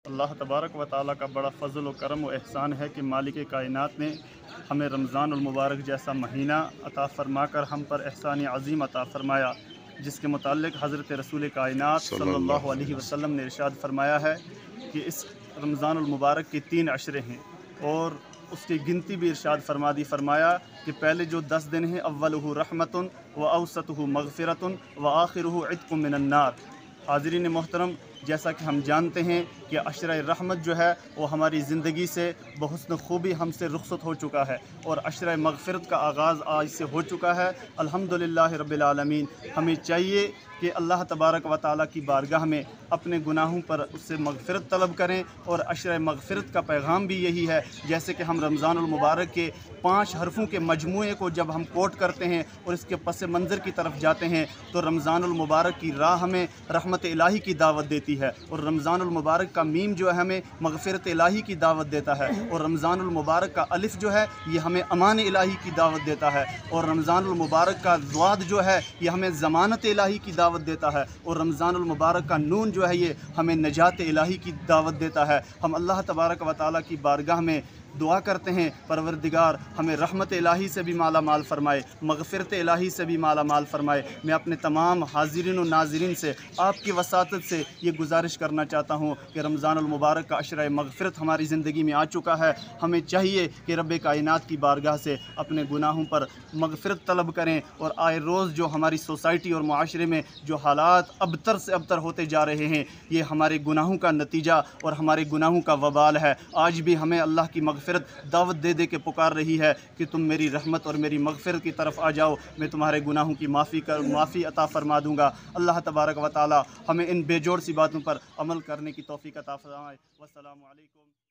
اللہ तबारक व ताला का बड़ा फ़ज़ल व करम व एहसान है कि मालिक कायनात ने हमें रमज़ान मुबारक जैसा महीना अता फ़रमाकर हम पर एहसान अज़ीम अता फ़रमाया, जिसके मुताल्लिक़ हज़रत रसूल कायनात सल्लल्लाहु अलैहि वसल्लम ने इरशाद फ़रमाया है कि इस रमज़ान मुबारक के 3 अशरे हैं और उसकी गिनती भी इरशाद फरमाया कि पहले जो 10 दिन हैं अव्वलुहु रहमतुन व औसतुहु मग़फ़िरतुन व आखिरुहु इत्क़ुम मिनन नार। हाज़रीन मोहतरम, जैसा कि हम जानते हैं कि अशरा रहमत जो है वो हमारी ज़िंदगी से बहुस्न खूबी हमसे रुख़सत हो चुका है और अशरा मग़फ़िरत का आगाज़ आज से हो चुका है। अल्हम्दुलिल्लाह रब्बिल आलमीन। हमें चाहिए कि अल्लाह तबारक व ताला की बारगाह में अपने गुनाहों पर उससे मग़फ़िरत तलब करें और अशरा मग़फ़िरत का पैगाम भी यही है। जैसे कि हम रमज़ानुल मुबारक के 5 हरफ़ों के मजमूए को जब हम कोट करते हैं और इसके पस मंज़र की तरफ जाते हैं तो रमज़ानुल मुबारक की राह में रहमत इलाही की दावत देती है और रमज़ानुल मुबारक का मीम जो है हमें मग़फ़िरत इलाही की दावत देता है और रमज़ानुल मुबारक का अलिफ़ जो है ये हमें अमान इलाही की दावत देता है और रमज़ानुल मुबारक का ज़्वाद जो है ये हमें ज़मानत इलाही की दावत देता है और रमज़ानुल मुबारक का नून जो है ये हमें नजात इलाही की दावत देता है। हम अल्लाह तबारक व ताला की बारगाह में दुआ करते हैं, परवरदिगार हमें रहमत इलाही से भी माला माल फ़रमाए, मग़फ़िरत इलाही से भी माला माल फ़रमाए। मैं अपने तमाम हाज़रीन और नाज़रीन से आपकी वसातत से ये गुजारिश करना चाहता हूँ कि रमज़ानुल मुबारक का अशरा मग़फ़िरत हमारी ज़िंदगी में आ चुका है। हमें चाहिए कि रब्बे कायनात की बारगाह से अपने गुनाहों पर मग़फ़िरत तलब करें और आए रोज़ जो हमारी सोसाइटी और मुआशरे में जो हालात अबतर से अबतर होते जा रहे हैं ये हमारे गुनाहों का नतीजा और हमारे गुनाहों का वबाल है। आज भी हमें अल्लाह की मग़फ़िरत दावत दे दे के पुकार रही है कि तुम मेरी रहमत और मेरी मग़फ़िरत की तरफ आ जाओ, मैं तुम्हारे गुनाहों की माफ़ी अता फ़रमा दूँगा। अल्लाह तबारक व ताला हमें इन बेजोड़ सी बातों पर अमल करने की तौफ़ीक़ अता फ़रमाए। वस्सलामु अलैकुम।